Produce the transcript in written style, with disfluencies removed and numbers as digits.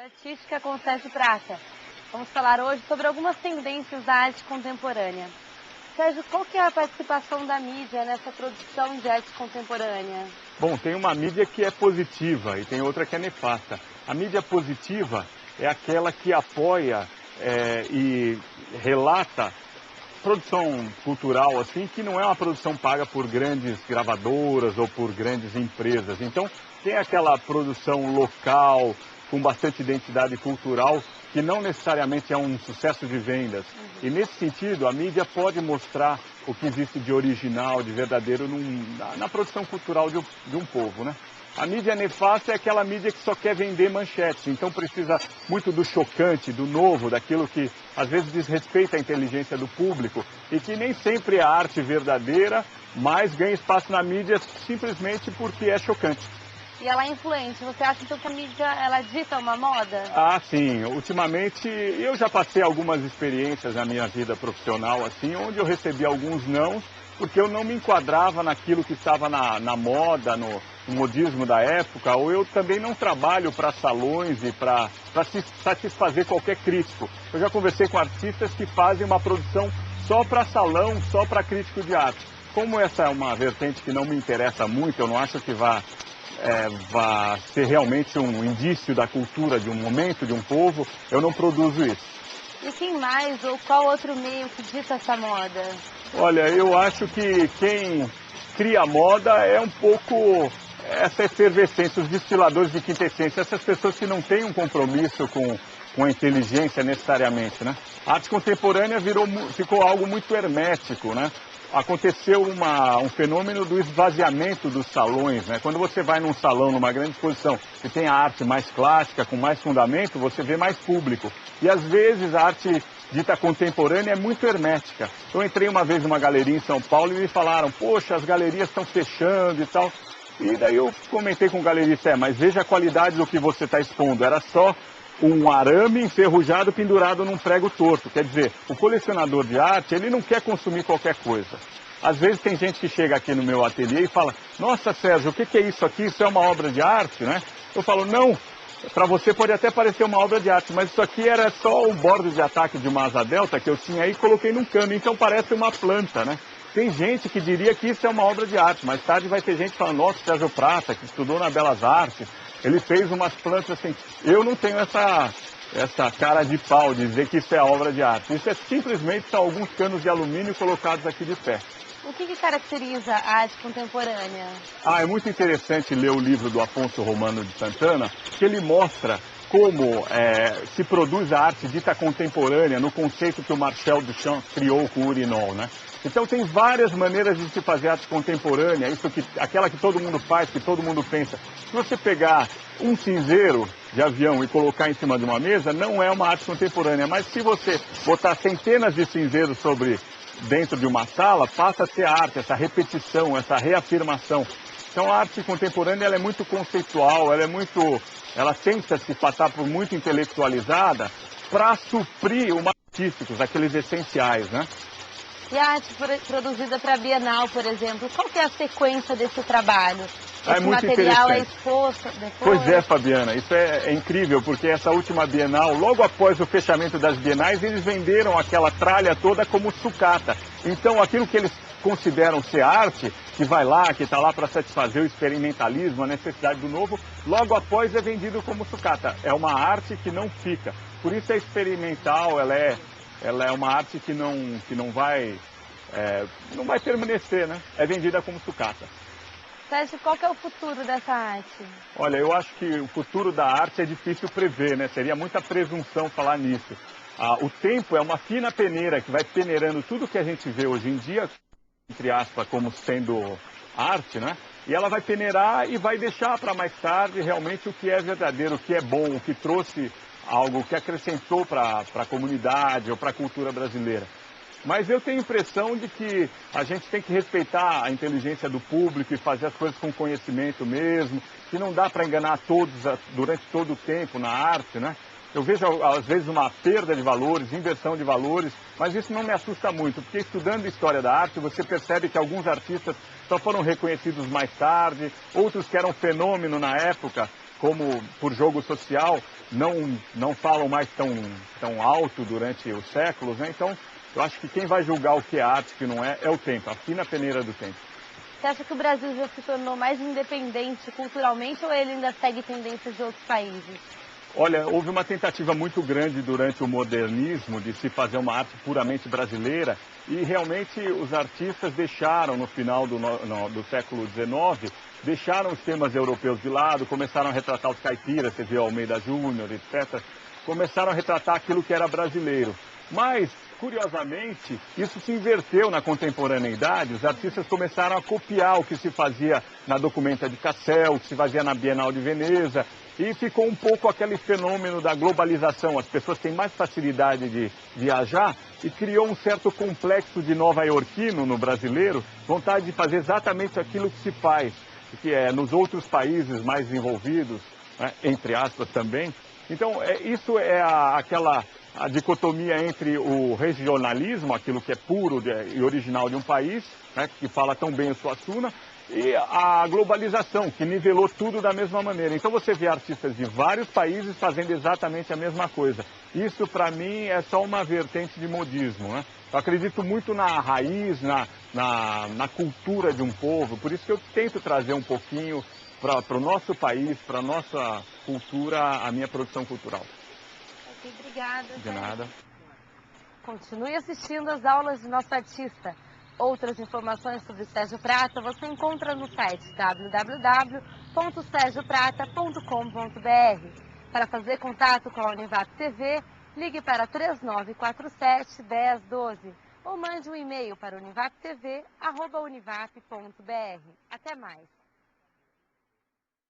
Artística com Sérgio Prata. Vamos falar hoje sobre algumas tendências da arte contemporânea. Sérgio, qual que é a participação da mídia nessa produção de arte contemporânea? Bom, tem uma mídia que é positiva e tem outra que é nefasta. A mídia positiva é aquela que apoia e relata produção cultural, assim, que não é uma produção paga por grandes gravadoras ou por grandes empresas. Então, tem aquela produção local, com bastante identidade cultural, que não necessariamente é um sucesso de vendas. E nesse sentido, a mídia pode mostrar o que existe de original, de verdadeiro na produção cultural de um povo, né? A mídia nefasta é aquela mídia que só quer vender manchetes, então precisa muito do chocante, do novo, daquilo que às vezes desrespeita a inteligência do público e que nem sempre é arte verdadeira, mas ganha espaço na mídia simplesmente porque é chocante. E ela é influente. Você acha então que a mídia ela dita uma moda? Ah, sim. Ultimamente eu já passei algumas experiências na minha vida profissional, assim, onde eu recebi alguns nãos, porque eu não me enquadrava naquilo que estava na moda, no modismo da época, ou eu também não trabalho para salões e para satisfazer qualquer crítico. Eu já conversei com artistas que fazem uma produção só para salão, só para crítico de arte. Como essa é uma vertente que não me interessa muito, eu não acho que vá ser realmente um indício da cultura de um momento, de um povo, eu não produzo isso. E quem mais ou qual outro meio que dita essa moda? Olha, eu acho que quem cria moda é um pouco essa efervescência, os destiladores de quintessência, essas pessoas que não têm um compromisso com a inteligência necessariamente, né? A arte contemporânea ficou algo muito hermético, né? Aconteceu um fenômeno do esvaziamento dos salões, né? Quando você vai num salão, numa grande exposição, e tem a arte mais clássica, com mais fundamento, você vê mais público. E às vezes a arte dita contemporânea é muito hermética. Eu entrei uma vez numa galeria em São Paulo e me falaram, poxa, as galerias estão fechando e tal. E daí eu comentei com o galerista, mas veja a qualidade do que você está expondo, era só um arame enferrujado pendurado num prego torto. Quer dizer, o colecionador de arte, ele não quer consumir qualquer coisa. Às vezes tem gente que chega aqui no meu ateliê e fala, nossa Sérgio, o que é isso aqui? Isso é uma obra de arte, né? Eu falo, não, para você pode até parecer uma obra de arte, mas isso aqui era só um bordo de ataque de uma asa delta que eu tinha aí e coloquei num cano, então parece uma planta, né? Tem gente que diria que isso é uma obra de arte, mais tarde vai ter gente falando, nossa, Sérgio Prata, que estudou na Belas Artes, ele fez umas plantas assim. Eu não tenho essa cara de pau de dizer que isso é obra de arte. Isso é simplesmente são alguns canos de alumínio colocados aqui de pé. O que caracteriza a arte contemporânea? É muito interessante ler o livro do Afonso Romano de Santana, que ele mostra como se produz a arte dita contemporânea no conceito que o Marcel Duchamp criou com o urinol, né? Então tem várias maneiras de se fazer arte contemporânea, aquela que todo mundo faz, que todo mundo pensa. Se você pegar um cinzeiro de avião e colocar em cima de uma mesa, não é uma arte contemporânea, mas se você botar centenas de cinzeiros dentro de uma sala, passa a ser arte, essa repetição, essa reafirmação. Então a arte contemporânea ela é muito conceitual, ela tenta se passar por muito intelectualizada para suprir os artísticos, aqueles essenciais, né? E a arte produzida para a Bienal, por exemplo, qual que é a sequência desse trabalho? É Esse muito material é interessante. exposto depois? Pois é, Fabiana, isso é incrível, porque essa última Bienal, logo após o fechamento das Bienais, eles venderam aquela tralha toda como sucata. Então, aquilo que eles consideram ser arte, que vai lá, que está lá para satisfazer o experimentalismo, a necessidade do novo, logo após é vendido como sucata. É uma arte que não fica. Por isso é experimental, ela é uma arte que não vai permanecer, né? É vendida como sucata. Sérgio, qual que é o futuro dessa arte? Olha, eu acho que o futuro da arte é difícil prever, né? Seria muita presunção falar nisso. O tempo é uma fina peneira que vai peneirando tudo que a gente vê hoje em dia, entre aspas, como sendo arte, né? E ela vai peneirar e vai deixar para mais tarde realmente o que é verdadeiro, o que é bom, o que trouxe algo, o que acrescentou para a comunidade ou para a cultura brasileira. Mas eu tenho a impressão de que a gente tem que respeitar a inteligência do público e fazer as coisas com conhecimento mesmo, que não dá para enganar todos durante todo o tempo na arte, né? Eu vejo às vezes uma perda de valores, inversão de valores, mas isso não me assusta muito, porque estudando história da arte você percebe que alguns artistas só foram reconhecidos mais tarde, outros que eram fenômeno na época, como por jogo social, não falam mais tão alto durante os séculos, né? Então, eu acho que quem vai julgar o que é arte e o que não é o tempo, a fina peneira do tempo. Você acha que o Brasil já se tornou mais independente culturalmente ou ele ainda segue tendências de outros países? Olha, houve uma tentativa muito grande durante o modernismo de se fazer uma arte puramente brasileira e realmente os artistas deixaram, no final do século XIX, deixaram os temas europeus de lado, começaram a retratar os caipiras, você viu Almeida Júnior, etc. Começaram a retratar aquilo que era brasileiro. Mas, curiosamente, isso se inverteu na contemporaneidade, os artistas começaram a copiar o que se fazia na Documenta de Cassel, o que se fazia na Bienal de Veneza, e ficou um pouco aquele fenômeno da globalização. As pessoas têm mais facilidade de viajar e criou um certo complexo de nova-iorquino no brasileiro, vontade de fazer exatamente aquilo que se faz, que é nos outros países mais desenvolvidos, né, entre aspas também. Então, isso é a dicotomia entre o regionalismo, aquilo que é puro e original de um país, né, que fala tão bem o Suassuna, e a globalização, que nivelou tudo da mesma maneira. Então você vê artistas de vários países fazendo exatamente a mesma coisa. Isso, para mim, é só uma vertente de modismo, né? Eu acredito muito na raiz, na cultura de um povo, por isso que eu tento trazer um pouquinho para o nosso país, para a nossa cultura, a minha produção cultural. Ok, obrigada. De nada. Continue assistindo às aulas de nosso artista. Outras informações sobre Sérgio Prata você encontra no site www.sergioprata.com.br. Para fazer contato com a Univap TV, ligue para 3947-1012 ou mande um e-mail para univaptv@univap.br. Até mais!